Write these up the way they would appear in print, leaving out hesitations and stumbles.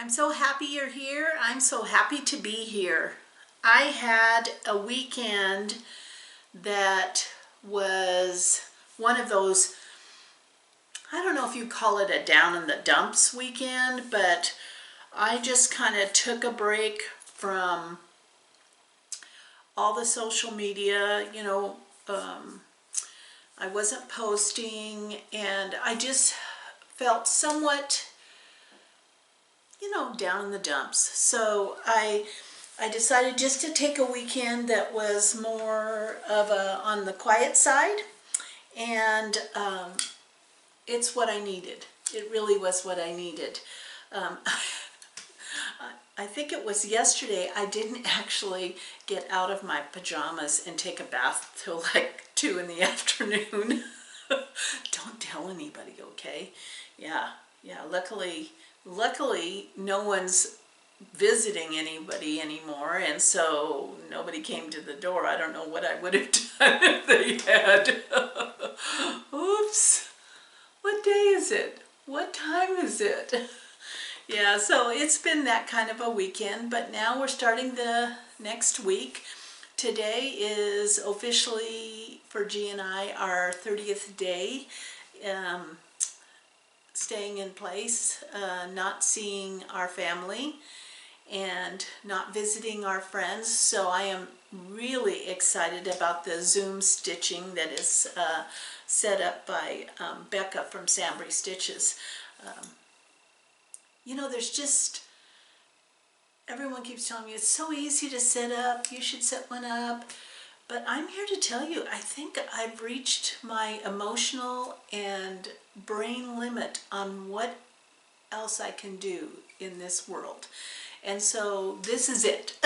I'm so happy you're here. I'm so happy to be here. I had a weekend that was one of those, I don't know if you call it a down in the dumps weekend, but I just kind of took a break from all the social media, I wasn't posting, and I just felt somewhat, down in the dumps. So I decided just to take a weekend that was more of on the quiet side, and it's what I needed. It really was what I needed. I think it was yesterday I didn't actually get out of my pajamas and take a bath till like 2 in the afternoon. Don't tell anybody, okay? Yeah, luckily no one's visiting anybody anymore, and so nobody came to the door. I don't know what I would have done if they had. Oops. What day is it? What time is it? Yeah, so it's been that kind of a weekend, but now we're starting the next week. Today is officially, for G and I, our 30th day staying in place, not seeing our family and not visiting our friends. So I am really excited about the Zoom stitching that is set up by Becca from SamBrie Stitches. There's just, everyone keeps telling me it's so easy to set up, you should set one up. But I'm here to tell you, I think I've reached my emotional and brain limit on what else I can do in this world. And so this is it.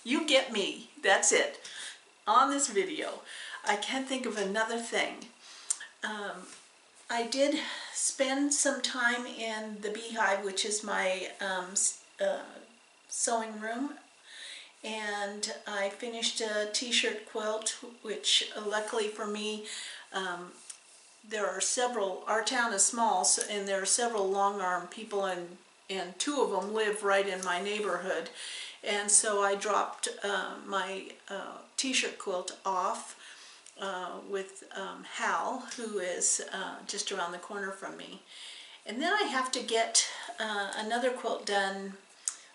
You get me. That's it. On this video, I can't think of another thing. I did spend some time in the Beehive, which is my sewing room, and I finished a t-shirt quilt, which luckily for me, there are several, our town is small, so, and there are several long arm people, and 2 of them live right in my neighborhood, and so I dropped my t-shirt quilt off with Hal, who is just around the corner from me. And then I have to get another quilt done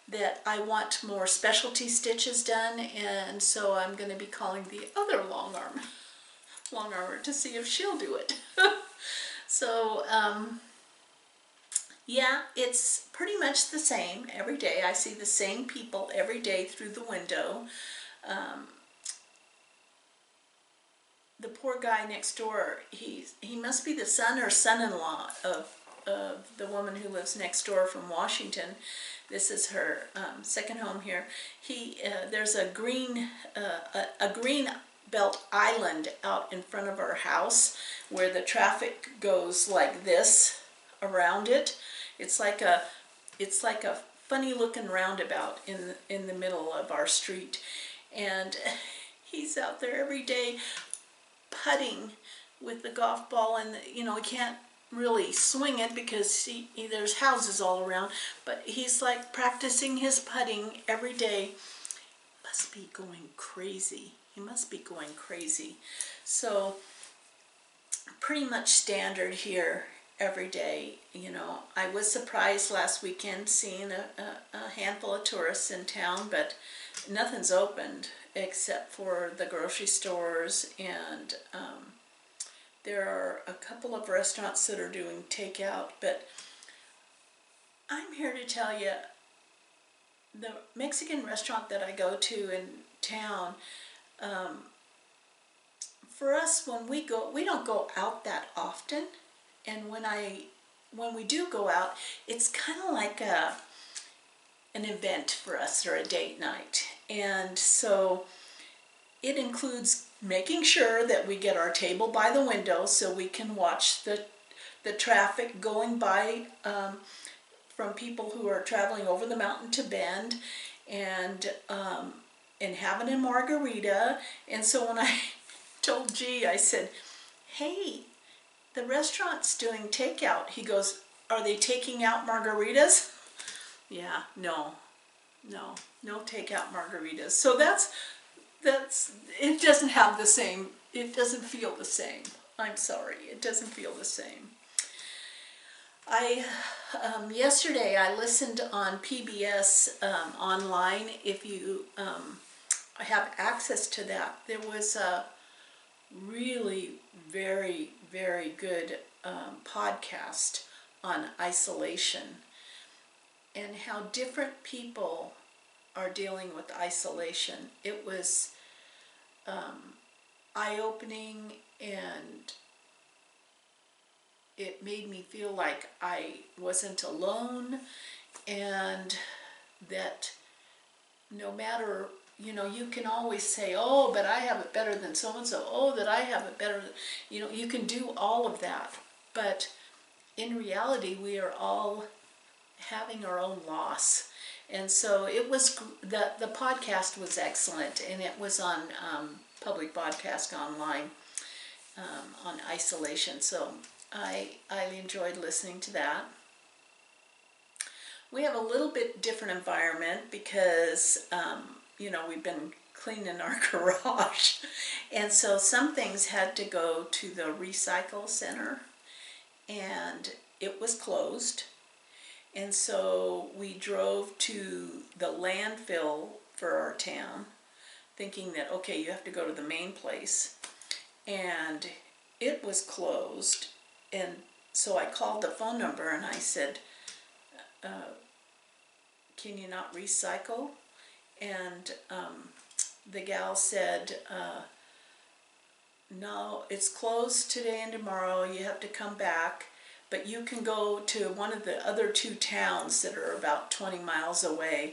that I want more specialty stitches done, and so I'm going to be calling the other long armer to see if she'll do it. So yeah, it's pretty much the same every day. I see the same people every day through the window. The poor guy next door, he must be the son or son-in-law of the woman who lives next door from Washington. This is her second home here. There's a green belt island out in front of our house where the traffic goes like this around it. It's like a funny looking roundabout in the middle of our street, and he's out there every day putting with the golf ball, and he can't really swing it because there's houses all around, but he's like practicing his putting every day. Must be going crazy. He must be going crazy. So pretty much standard here every day. I was surprised last weekend seeing a handful of tourists in town, but nothing's opened except for the grocery stores, and there are a couple of restaurants that are doing takeout. But I'm here to tell you, the Mexican restaurant that I go to in town, for us, when we go, we don't go out that often, and when we do go out, it's kind of like an event for us, or a date night. And so it includes making sure that we get our table by the window so we can watch the traffic going by from people who are traveling over the mountain to Bend, and having a margarita. And so when I told G, I said, hey, the restaurant's doing takeout. He goes, are they taking out margaritas? yeah, no, no takeout margaritas. So that's, it doesn't have the same, it doesn't feel the same. I'm sorry, it doesn't feel the same. Yesterday I listened on PBS online. If you have access to that, there was a really very, very good podcast on isolation and how different people are dealing with isolation. It was eye-opening, and it made me feel like I wasn't alone, and that no matter, you know, you can always say, oh, but I have it better than so-and-so, oh, that I have it better, you know, you can do all of that, but in reality we are all having our own loss. And so it was, the podcast was excellent, and it was on public podcast online on isolation, so I enjoyed listening to that. We have a little bit different environment because you know, we've been cleaning our garage, and so some things had to go to the recycle center, and it was closed. And so we drove to the landfill for our town, thinking that, okay, you have to go to the main place. And it was closed. And so I called the phone number and I said, can you not recycle? And the gal said, no, it's closed today and tomorrow. You have to come back. But you can go to one of the other two towns that are about 20 miles away,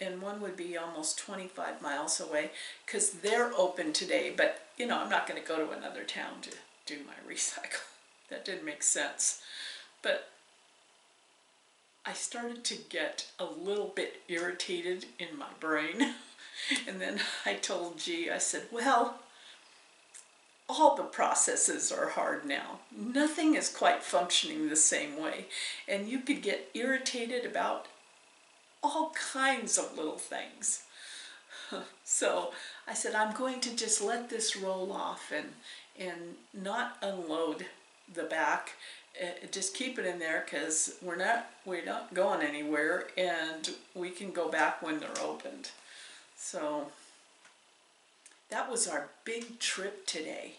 and one would be almost 25 miles away, because they're open today. But, you know, I'm not going to go to another town to do my recycle. That didn't make sense. But I started to get a little bit irritated in my brain. And then I told G, I said, well, all the processes are hard now. Nothing is quite functioning the same way. And you could get irritated about all kinds of little things. So I said, I'm going to just let this roll off and not unload the back. Just keep it in there, because we're not going anywhere, and we can go back when they're opened. So that was our big trip today.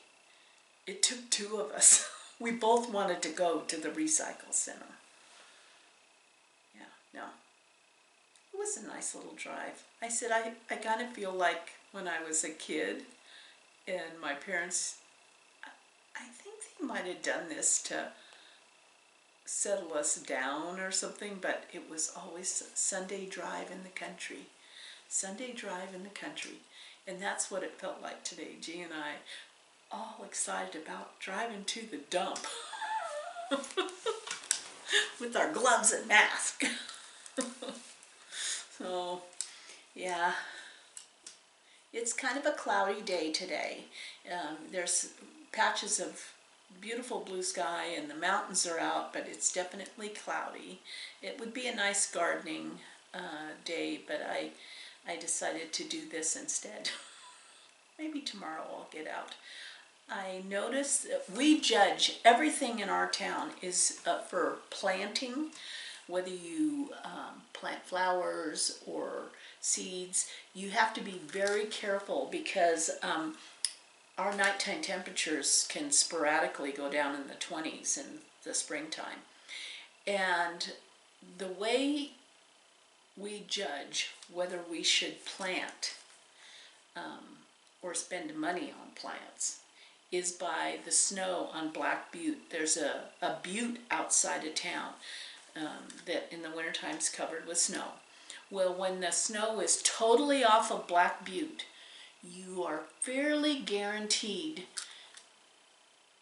It took two of us. We both wanted to go to the recycle center. Yeah, no. It was a nice little drive. I said, I kind of feel like when I was a kid and my parents, I think they might have done this to settle us down or something, but it was always Sunday drive in the country. Sunday drive in the country. And that's what it felt like today. G and I, all excited about driving to the dump with our gloves and mask. So, yeah, it's kind of a cloudy day today. There's patches of beautiful blue sky and the mountains are out, but it's definitely cloudy. It would be a nice gardening day, but I decided to do this instead. Maybe tomorrow I'll get out. I noticed that we judge everything in our town is for planting, whether you plant flowers or seeds. You have to be very careful, because our nighttime temperatures can sporadically go down in the 20s in the springtime. And the way we judge whether we should plant or spend money on plants is by the snow on Black Butte. There's a butte outside of town that in the wintertime is covered with snow. Well, when the snow is totally off of Black Butte, you are fairly guaranteed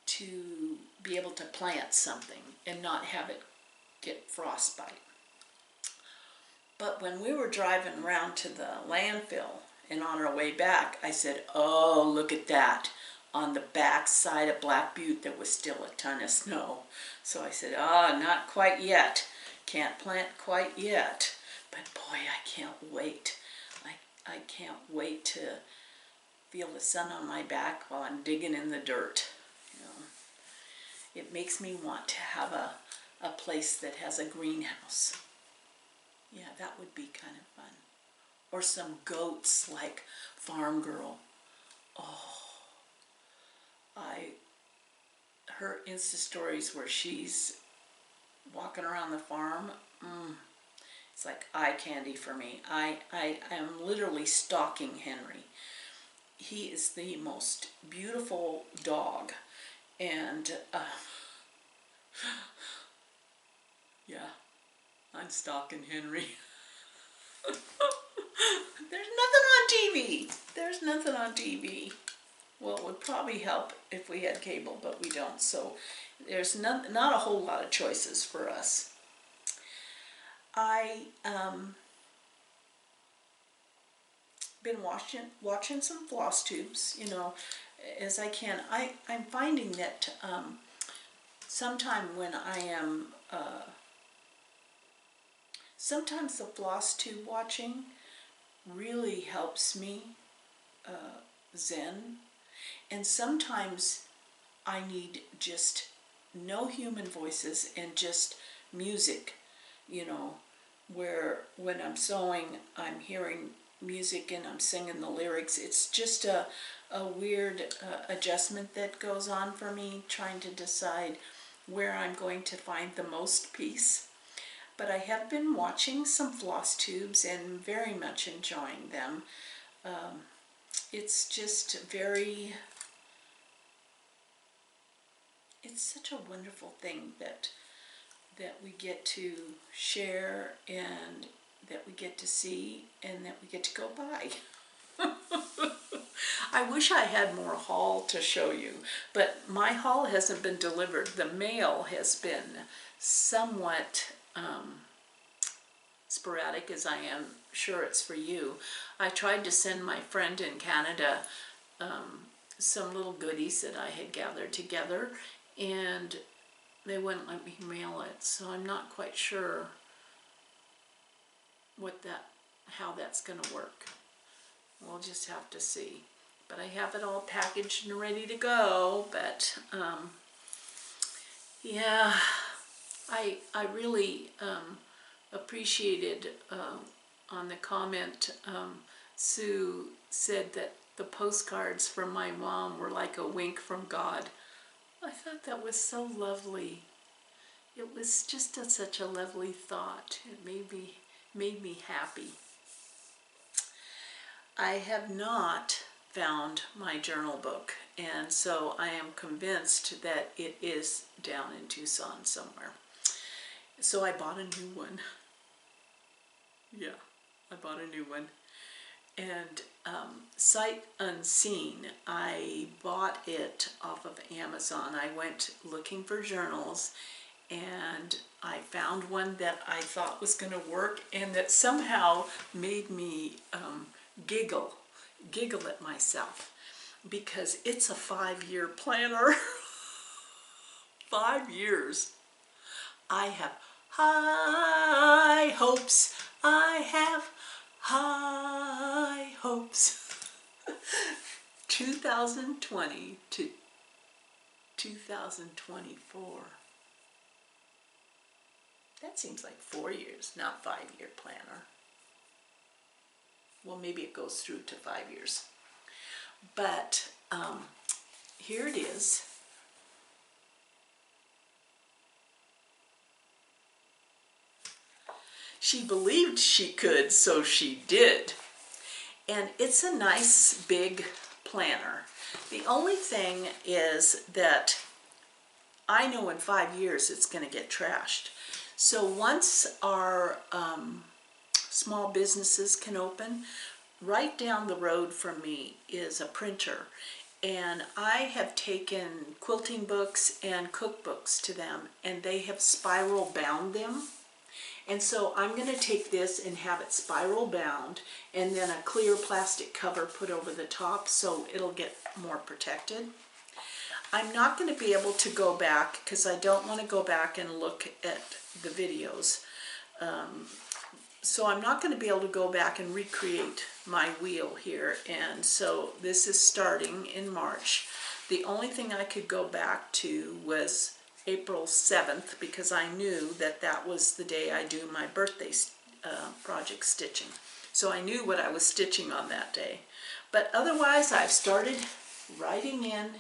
to be able to plant something and not have it get frostbite. But when we were driving around to the landfill and on our way back, I said, oh, look at that. On the back side of Black Butte, there was still a ton of snow. So I said, not quite yet. Can't plant quite yet, but boy, I can't wait. I can't wait to feel the sun on my back while I'm digging in the dirt. You know, it makes me want to have a place that has a greenhouse. Yeah, that would be kind of fun. Or some goats like Farm Girl. Oh, her Insta stories where she's walking around the farm, it's like eye candy for me. I am literally stalking Henry. He is the most beautiful dog, and yeah, I'm stalking Henry. There's nothing on TV. There's nothing on TV. Well, it would probably help if we had cable, but we don't, so there's not a whole lot of choices for us. I been watching some floss tubes, you know, as I can. I'm finding that sometime when I am sometimes the floss tube watching really helps me zen, and sometimes I need just no human voices and just music, you know, where when I'm sewing I'm hearing music and I'm singing the lyrics. It's just a weird adjustment that goes on for me, trying to decide where I'm going to find the most peace. But I have been watching some floss tubes and very much enjoying them. It's just very, it's such a wonderful thing that we get to share and that we get to see and that we get to go by. I wish I had more haul to show you, but my haul hasn't been delivered. The mail has been somewhat sporadic, as I am sure it's for you. I tried to send my friend in Canada some little goodies that I had gathered together, and they wouldn't let me mail it, so I'm not quite sure how that's going to work. We'll just have to see. But I have it all packaged and ready to go. But yeah, I really appreciated on the comment, Sue said that the postcards from my mom were like a wink from God. I thought that was so lovely. It was just such a lovely thought. It made me happy. I have not found my journal book, and so I am convinced that it is down in Tucson somewhere. So I bought a new one. Yeah, I bought a new one. And sight unseen, I bought it off of Amazon. I went looking for journals, and I found one that I thought was going to work and that somehow made me giggle at myself, because it's a 5-year planner. 5 years. I have high hopes. I have high hopes. 2020 to 2024. That seems like 4 years, not 5-year planner. Well, maybe it goes through to 5 years. But here it is. She believed she could, so she did. And it's a nice big planner. The only thing is that I know in 5 years it's going to get trashed. So once our small businesses can open, right down the road from me is a printer. And I have taken quilting books and cookbooks to them, and they have spiral bound them. And so I'm going to take this and have it spiral bound, and then a clear plastic cover put over the top so it'll get more protected. I'm not going to be able to go back because I don't want to go back and look at the videos. so I'm not going to be able to go back and recreate my wheel here, and so this is starting in March. The only thing I could go back to was April 7th, because I knew that that was the day I do my birthday project stitching. So I knew what I was stitching on that day. But otherwise, I've started writing in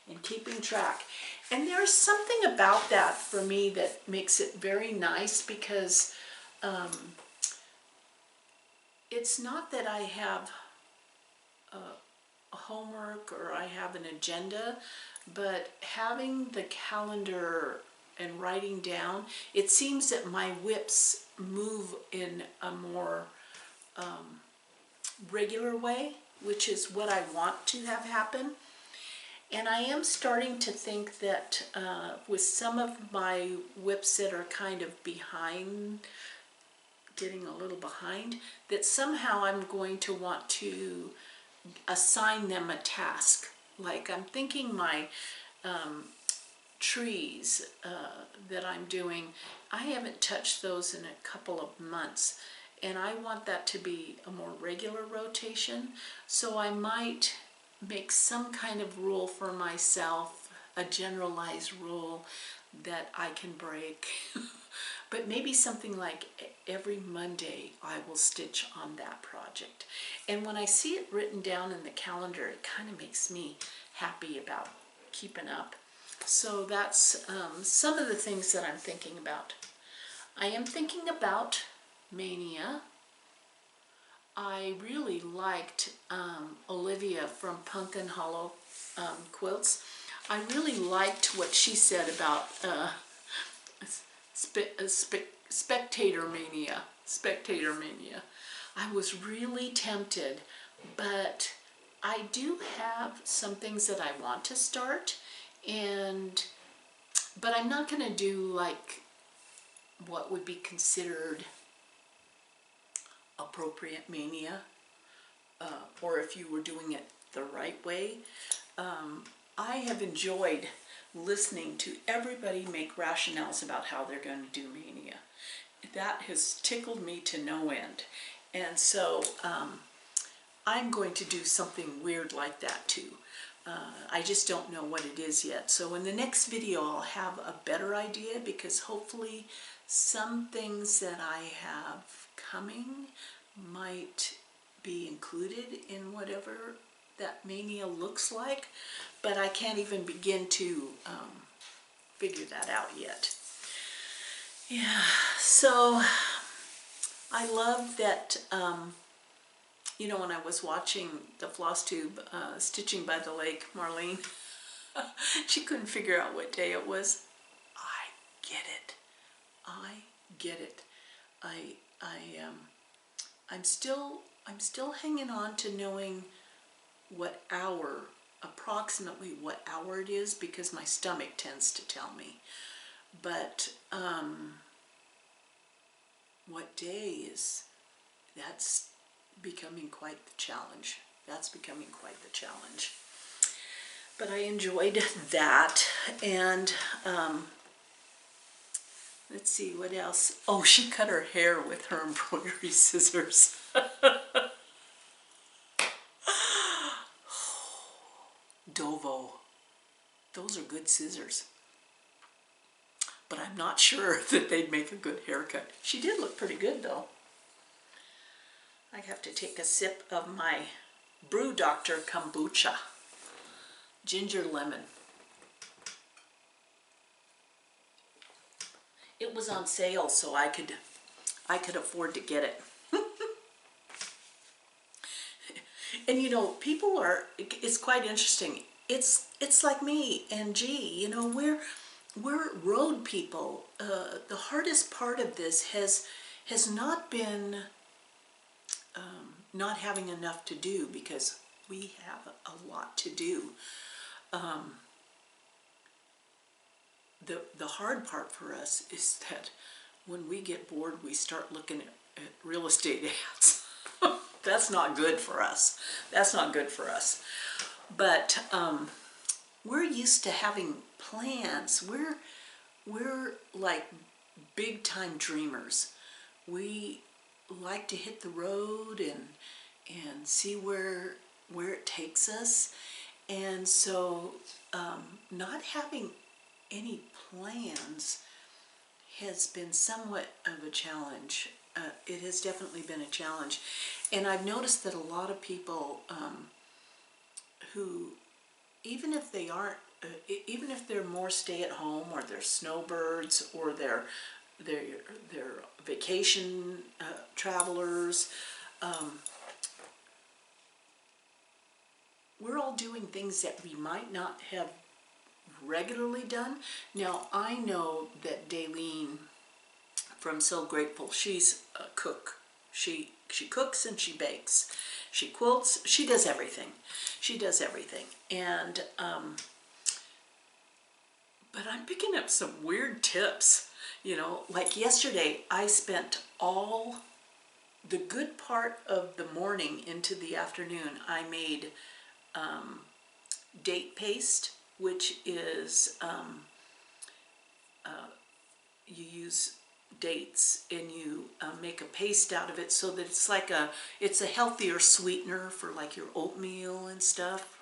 and keeping track. And there's something about that for me that makes it very nice, because it's not that I have a homework or I have an agenda, but having the calendar and writing down, it seems that my whips move in a more regular way, which is what I want to have happen. And I am starting to think that with some of my whips that are kind of behind, getting a little behind, that somehow I'm going to want to assign them a task. Like I'm thinking my trees that I'm doing, I haven't touched those in a couple of months, and I want that to be a more regular rotation. So I might make some kind of rule for myself, a generalized rule that I can break. But maybe something like every Monday I will stitch on that project. And when I see it written down in the calendar, it kind of makes me happy about keeping up. So that's some of the things that I'm thinking about. I am thinking about Mania. I really liked Olivia from Pumpkin Hollow Quilts. I really liked what she said about spectator mania. I was really tempted, but I do have some things that I want to start, but I'm not going to do like what would be considered appropriate mania, or if you were doing it the right way. I have enjoyed listening to everybody make rationales about how they're going to do mania. That has tickled me to no end. And so I'm going to do something weird like that too. I just don't know what it is yet. So in the next video I'll have a better idea, because hopefully some things that I have coming might be included in whatever that mania looks like, but I can't even begin to figure that out yet. Yeah, so I love that, you know, when I was watching the Floss Tube Stitching by the Lake, Marlene, she couldn't figure out what day it was. I get it. I get it. I'm still hanging on to knowing what hour, approximately what hour it is, because my stomach tends to tell me. But what day is, that's becoming quite the challenge. That's becoming quite the challenge. But I enjoyed that, and let's see, what else? Oh, she cut her hair with her embroidery scissors. Dovo. Those are good scissors. But I'm not sure that they'd make a good haircut. She did look pretty good though. I have to take a sip of my Brew Doctor kombucha. Ginger lemon. It was on sale, so I could afford to get it. And you know, people are, it's quite interesting. It's like me and G, you know, we're road people. The hardest part of this has not been not having enough to do, because we have a lot to do. The hard part for us is that when we get bored, we start looking at real estate ads. That's not good for us. That's not good for us. But we're used to having plans. We're like big time dreamers. we like to hit the road and see where it takes us. And so not having any plans has been somewhat of a challenge. It has definitely been a challenge. And I've noticed that a lot of people who, even if they aren't, even if they're more stay-at-home, or they're snowbirds, or they're vacation travelers, we're all doing things that we might not have regularly done. Now, I know that Daleen from So Grateful, she's a cook. She cooks and she bakes. She quilts. She does everything. She does everything. And but I'm picking up some weird tips. You know, like yesterday, I spent all the good part of the morning into the afternoon. I made date paste, which is you use dates and you make a paste out of it, so that it's like it's a healthier sweetener for like your oatmeal and stuff,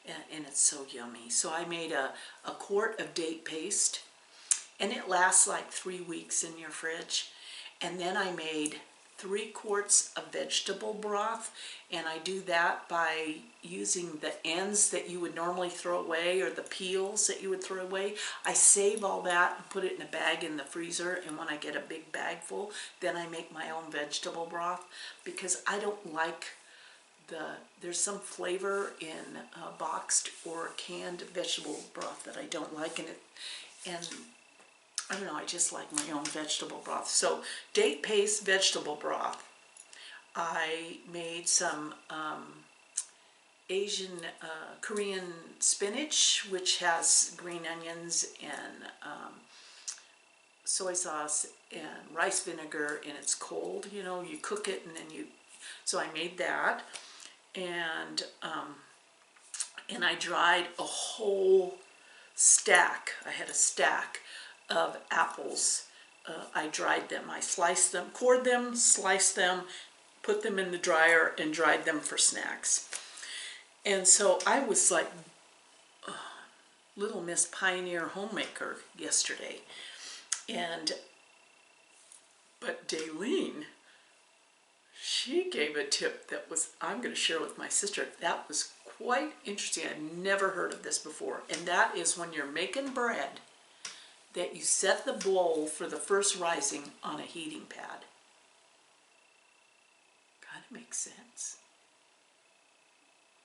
and it's so yummy. So I made a quart of date paste, and it lasts like 3 weeks in your fridge. And then I made 3 quarts of vegetable broth, and I do that by using the ends that you would normally throw away, or the peels that you would throw away. I save all that and put it in a bag in the freezer, and when I get a big bag full, then I make my own vegetable broth, because I don't like there's some flavor in boxed or canned vegetable broth that I don't like, and I don't know, I just like my own vegetable broth. So date paste vegetable broth. I made some Asian Korean spinach, which has green onions and soy sauce and rice vinegar, and it's cold. You know, you cook it and then so I made that, and I dried a whole stack. I had a stack of apples. I dried them. I sliced them, cored them, sliced them, put them in the dryer, and dried them for snacks. And so I was like Little Miss Pioneer Homemaker yesterday. But Daleen, she gave a tip that I'm going to share with my sister. That was quite interesting. I've never heard of this before. And that is, when you're making bread, that you set the bowl for the first rising on a heating pad. Kind of makes sense.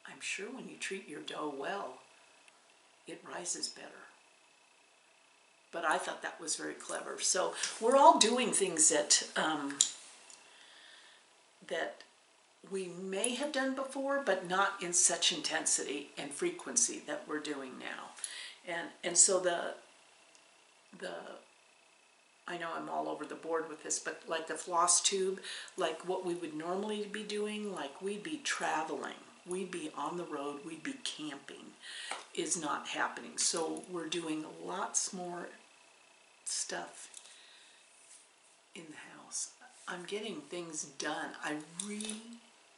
I'm sure when you treat your dough well, it rises better. But I thought that was very clever. So we're all doing things that that we may have done before, but not in such intensity and frequency that we're doing now. And so I know I'm all over the board with this, but like the floss tube, like what we would normally be doing, like we'd be traveling, we'd be on the road, we'd be camping, is not happening. So we're doing lots more stuff in the house. I'm getting things done. I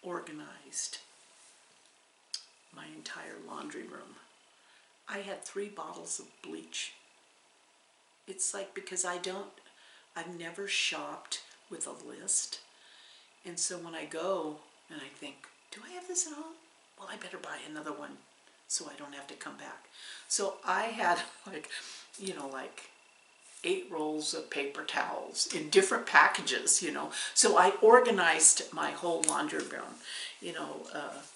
reorganized my entire laundry room. I had 3 bottles of bleach. It's like, because I've never shopped with a list. And so when I go and I think, do I have this at home? Well, I better buy another one so I don't have to come back. So I had like 8 rolls of paper towels in different packages, So I organized my whole laundry room,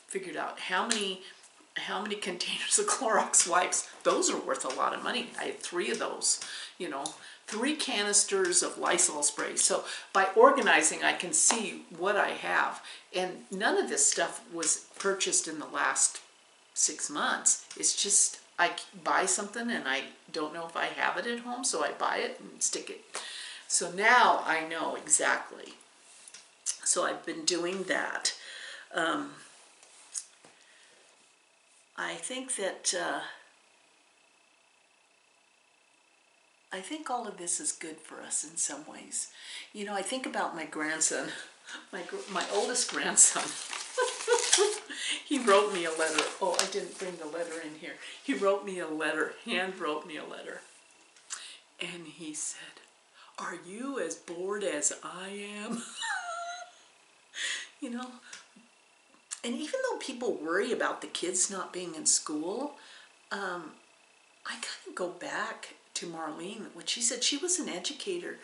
figured out how many containers of Clorox wipes. Those are worth a lot of money. I had 3 of those, 3 canisters of Lysol spray. So by organizing, I can see what I have. And none of this stuff was purchased in the last 6 months. It's just, I buy something and I don't know if I have it at home, so I buy it and stick it. So now I know exactly. So I've been doing that. I think that I think all of this is good for us in some ways. You know, I think about my grandson, my oldest grandson. He wrote me a letter. Oh, I didn't bring the letter in here. He wrote me a letter, hand wrote me a letter. And he said, "Are you as bored as I am?" You know, and even though people worry about the kids not being in school, I kind of go back to Marlene, what she said. She was an educator,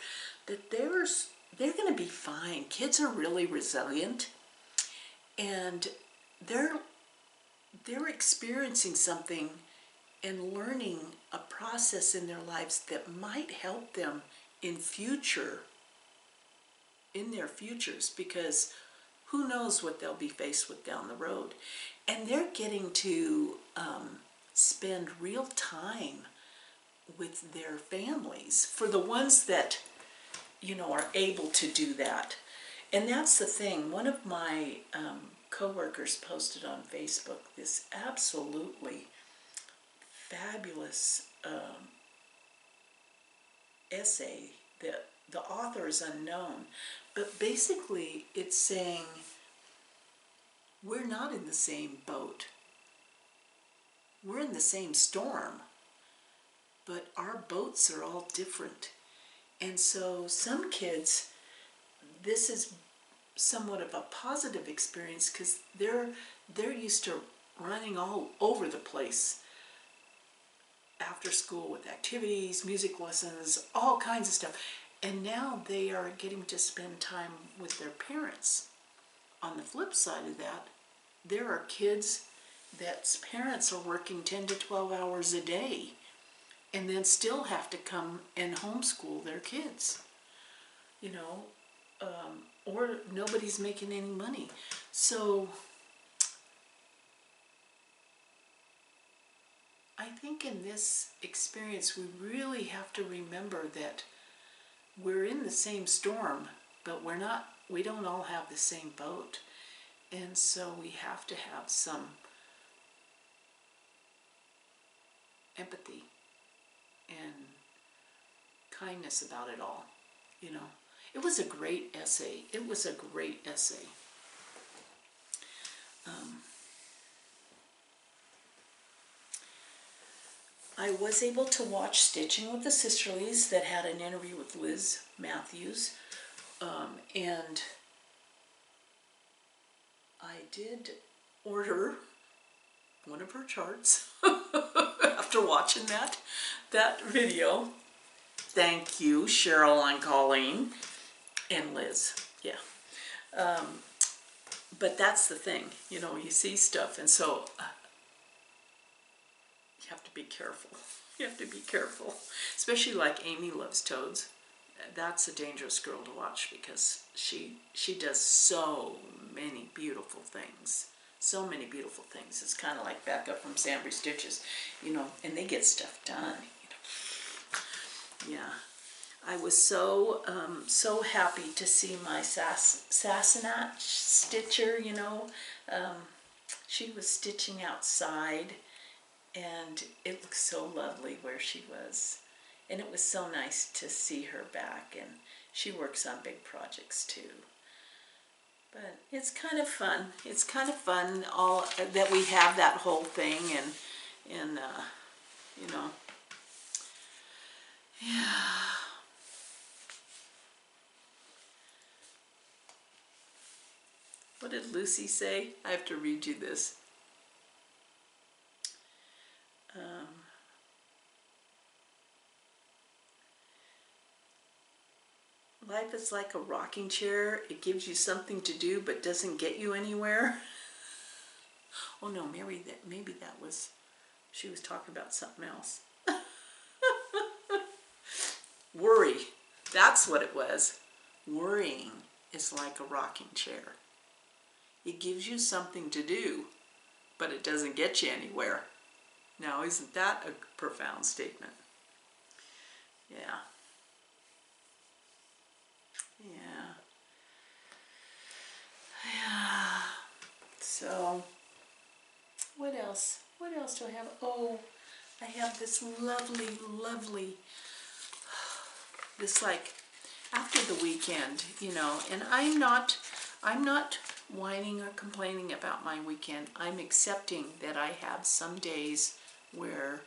that they're going to be fine. Kids are really resilient, and they're experiencing something and learning a process in their lives that might help them in their futures, because who knows what they'll be faced with down the road. And they're getting to spend real time with their families, for the ones that, you know, are able to do that. And that's the thing. One of my co-workers posted on Facebook this absolutely fabulous essay that the author is unknown, but basically it's saying we're not in the same boat. We're in the same storm, but our boats are all different. And so some kids, this is somewhat of a positive experience, because they're used to running all over the place after school with activities, music lessons, all kinds of stuff. And now they are getting to spend time with their parents. On the flip side of that, there are kids that parents are working 10 to 12 hours a day and then still have to come and homeschool their kids, you know, or nobody's making any money. So I think in this experience, we really have to remember that we're in the same storm, but we don't all have the same boat. And so we have to have some empathy and kindness about it all, you know. It was a great essay. It was a great essay. I was able to watch Stitching with the Sisterlies, that had an interview with Liz Matthews, and I did order one of her charts after watching that video. Thank you, Cheryl and Colleen and Liz. Yeah. But that's the thing, you know, you see stuff, and so you have to be careful. You have to be careful. Especially like Amy Loves Toads. That's a dangerous girl to watch, because she does so many beautiful things. So many beautiful things. It's kind of like Becca from SamBrie Stitches, you know, and they get stuff done. You know. Yeah. I was so happy to see my Sassenach stitcher, you know. She was stitching outside, and it looked so lovely where she was. And it was so nice to see her back, and she works on big projects too. But it's kind of fun. It's kind of fun all that we have that whole thing, and you know, yeah. What did Lucy say? I have to read you this. Life is like a rocking chair. It gives you something to do but doesn't get you anywhere. Oh no, maybe that was, she was talking about something else. Worry, that's what it was. Worrying is like a rocking chair. It gives you something to do, but it doesn't get you anywhere. Now, isn't that a profound statement? Yeah. Yeah. Yeah. So, what else? What else do I have? Oh, I have this lovely, lovely this like after the weekend, you know, and I'm not whining or complaining about my weekend. I'm accepting that I have some days where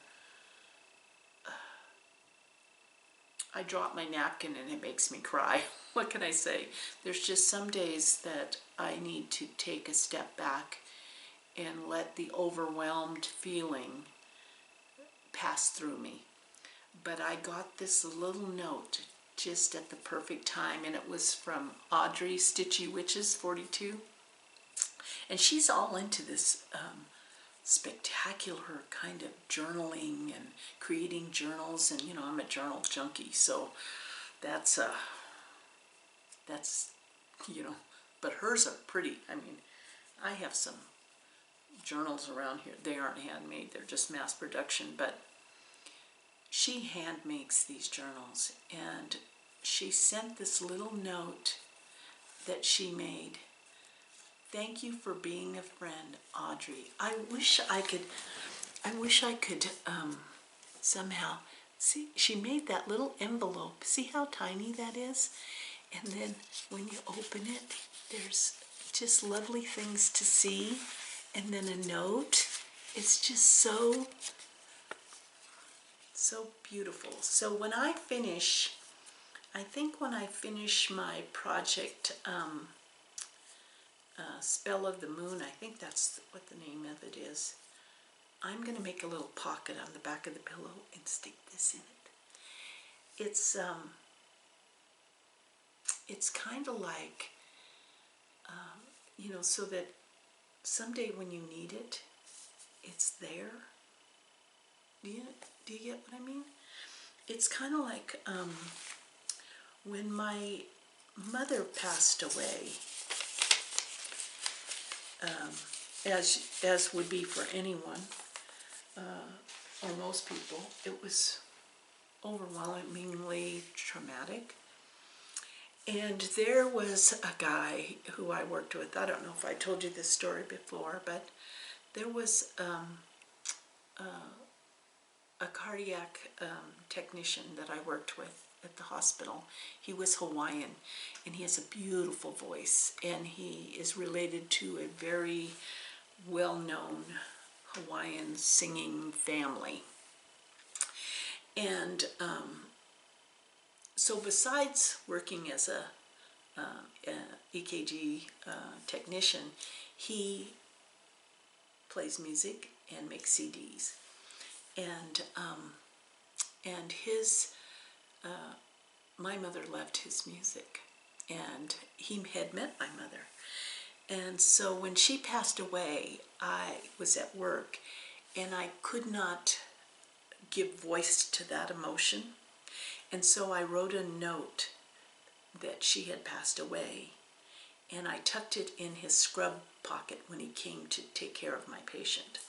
I drop my napkin and it makes me cry. What can I say? There's just some days that I need to take a step back and let the overwhelmed feeling pass through me. But I got this little note just at the perfect time, and it was from Stitchy Witch42. And she's all into this spectacular kind of journaling and creating journals, and you know, I'm a journal junkie, so that's you know, but hers are pretty. I mean, I have some journals around here. They aren't handmade, they're just mass production, but she hand makes these journals, and she sent this little note that she made. Thank you for being a friend, Audrey. I wish I could somehow, see, she made that little envelope. See how tiny that is? And then when you open it, there's just lovely things to see. And then a note. It's just so beautiful. So when I finish, I think when I finish my project, Spell of the Moon, I think that's what the name of it is, I'm going to make a little pocket on the back of the pillow and stick this in it. It's kind of like, you know, so that someday when you need it, it's there. Do you get what I mean? It's kind of like when my mother passed away, as would be for anyone, or most people, it was overwhelmingly traumatic. And there was a guy who I worked with. I don't know if I told you this story before, but there was a cardiac technician that I worked with at the hospital. He was Hawaiian, and he has a beautiful voice, and he is related to a very well-known Hawaiian singing family. And so besides working as a EKG technician, he plays music and makes CDs. And his, my mother loved his music, and he had met my mother. And so when she passed away, I was at work, and I could not give voice to that emotion. And so I wrote a note that she had passed away, and I tucked it in his scrub pocket when he came to take care of my patient.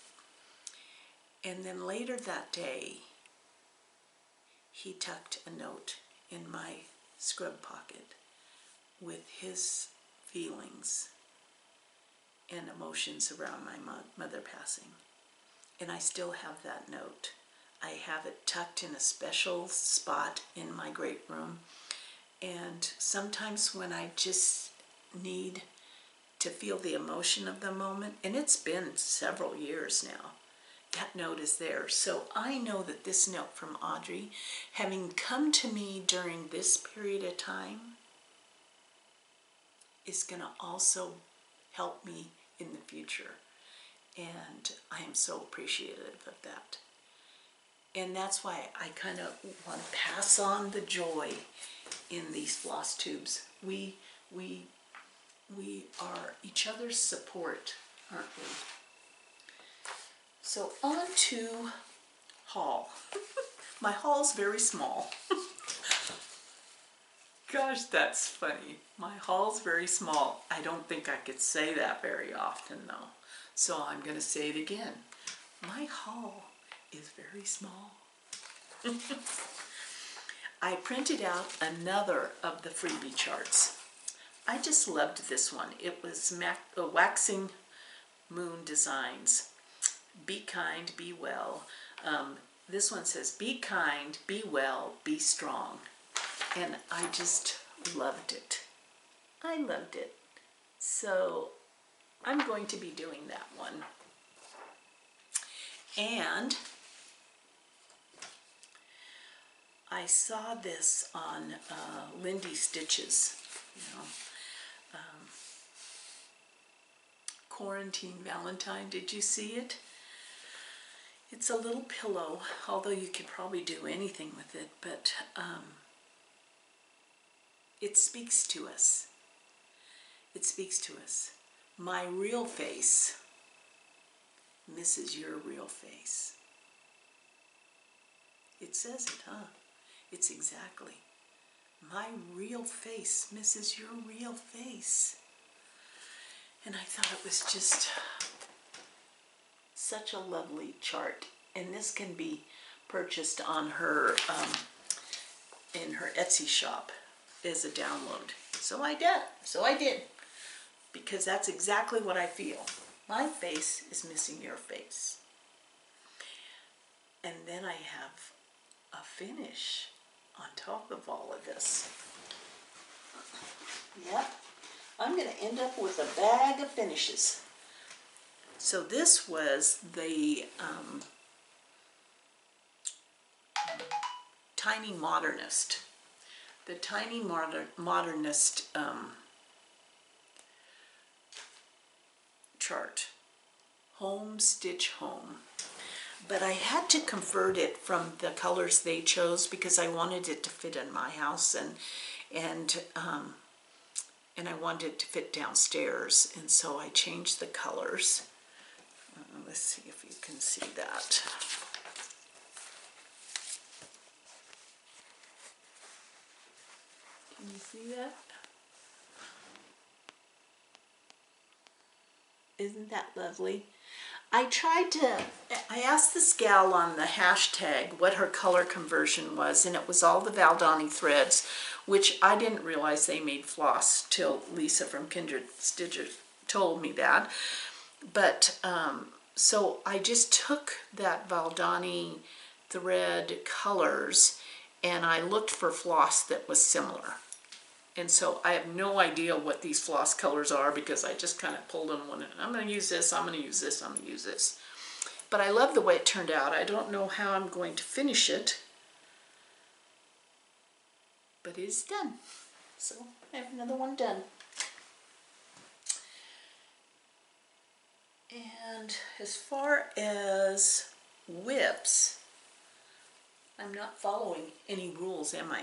And then later that day, he tucked a note in my scrub pocket with his feelings and emotions around my mother passing. And I still have that note. I have it tucked in a special spot in my great room. And sometimes when I just need to feel the emotion of the moment, and it's been several years now, that note is there. So I know that this note from Audrey, having come to me during this period of time, is going to also help me in the future. And I am so appreciative of that. And that's why I kind of want to pass on the joy in these floss tubes. We are each other's support, aren't we? So on to haul. My haul's very small. Gosh, that's funny. My haul's very small. I don't think I could say that very often though. So I'm going to say it again. My haul is very small. I printed out another of the freebie charts. I just loved this one. It was Waxing Moon Designs. Be kind, be well. This one says, be kind, be well, be strong. and I just loved it. I loved it. So I'm going to be doing that one. And I saw this on SamBrie Stitches, you know, Quarantine Valentine. Did you see it? It's a little pillow, although you could probably do anything with it, but it speaks to us. It speaks to us. My real face misses your real face. It says it, huh? It's exactly. My real face misses your real face. And I thought it was just such a lovely chart. And this can be purchased on her, in her Etsy shop as a download. So I did. Because that's exactly what I feel. My face is missing your face. And then I have a finish on top of all of this. Yep, I'm going to end up with a bag of finishes. So this was the Tiny Modernist. The Tiny Modernist chart. Home Stitch Home. But I had to convert it from the colors they chose because I wanted it to fit in my house, and I wanted it to fit downstairs, and so I changed the colors. Let's see if you can see that. Can you see that? Isn't that lovely? I asked this gal on the hashtag what her color conversion was, and it was all the Valdani threads, which I didn't realize they made floss till Lisa from Kindred Stitches told me that. But so I just took that Valdani thread colors and I looked for floss that was similar. And so I have no idea what these floss colors are because I just kind of pulled them one. I'm going to use this, I'm going to use this, I'm going to use this. But I love the way it turned out. I don't know how I'm going to finish it, but it is done. So I have another one done. And as far as whips, I'm not following any rules, am I?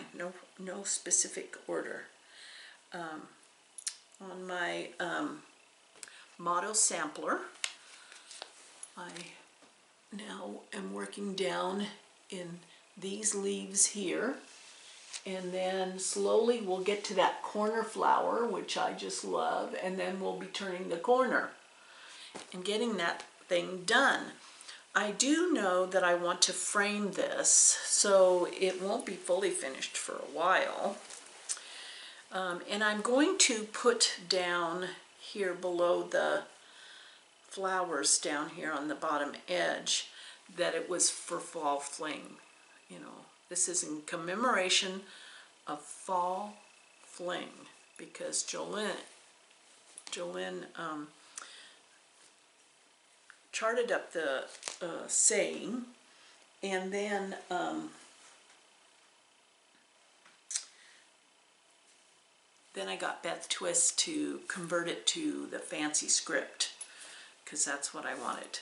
No specific order. On my motto sampler, I now am working down in these leaves here, and then slowly we'll get to that corner flower, which I just love, and then we'll be turning the corner and getting that thing done. I do know that I want to frame this, so it won't be fully finished for a while. And I'm going to put down here below the flowers down here on the bottom edge that it was for Fall Fling. You know, this is in commemoration of Fall Fling because Jolene charted up the saying, and then I got Beth Twist to convert it to the fancy script because that's what I wanted.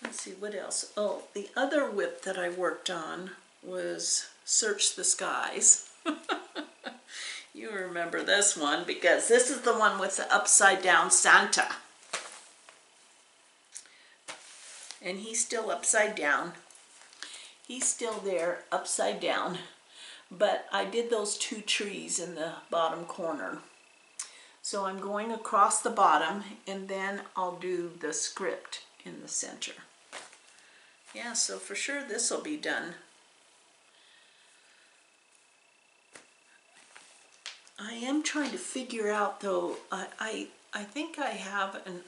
Let's see, what else? Oh, the other whip that I worked on was Search the Skies. You remember this one because this is the one with the upside down Santa. And he's still upside down. He's still there upside down. But I did those two trees in the bottom corner. So I'm going across the bottom and then I'll do the script in the center. Yeah, so for sure this will be done. I am trying to figure out though, I think I have an,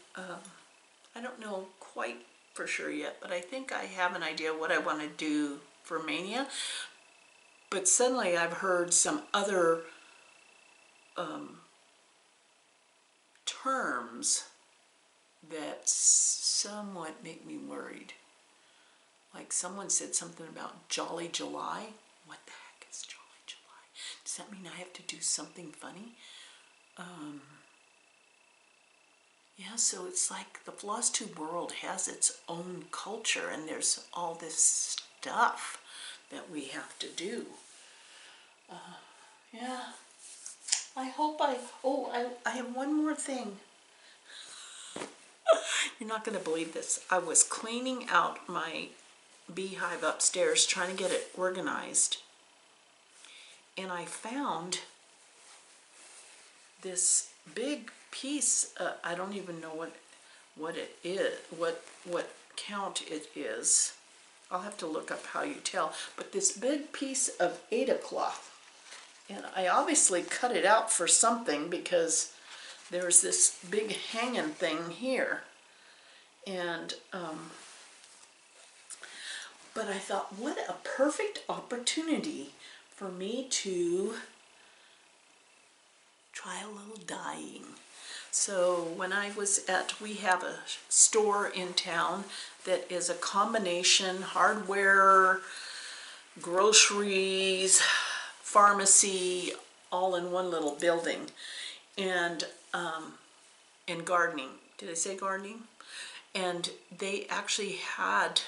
I don't know quite for sure yet, but I think I have an idea what I want to do for Mania. But suddenly I've heard some other terms that somewhat make me worried. Like someone said something about Jolly July. What the heck is Jolly July? Does that mean I have to do something funny? Yeah, so it's like the Floss Tube world has its own culture, and there's all this stuff that we have to do. Yeah, I hope I have one more thing. You're not going to believe this. I was cleaning out my beehive upstairs, trying to get it organized, and I found this big piece. I don't even know what it is, what count it is. I'll have to look up how you tell. But this big piece of Aida cloth, and I obviously cut it out for something because there's this big hanging thing here, and but I thought, what a perfect opportunity for me to try a little dyeing. So when I was we have a store in town that is a combination hardware, groceries, pharmacy, all in one little building, and gardening. Did I say gardening? And they actually had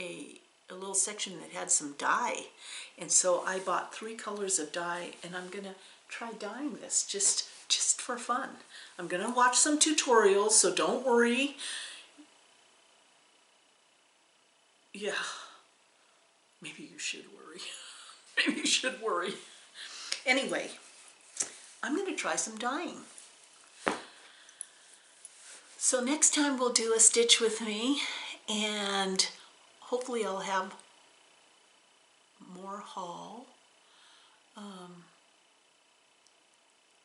a little section that had some dye, and so I bought 3 colors of dye, and I'm gonna try dyeing this just for fun. I'm gonna watch some tutorials, so don't worry. Yeah, maybe you should worry. Maybe you should worry. Anyway, I'm gonna try some dyeing. So next time we'll do a stitch with me, and hopefully I'll have more haul.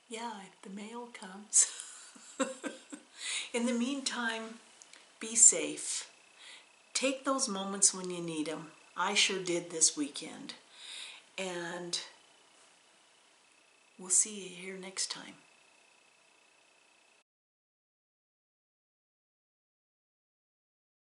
Yeah, if the mail comes. In the meantime, be safe. Take those moments when you need them. I sure did this weekend. And we'll see you here next time.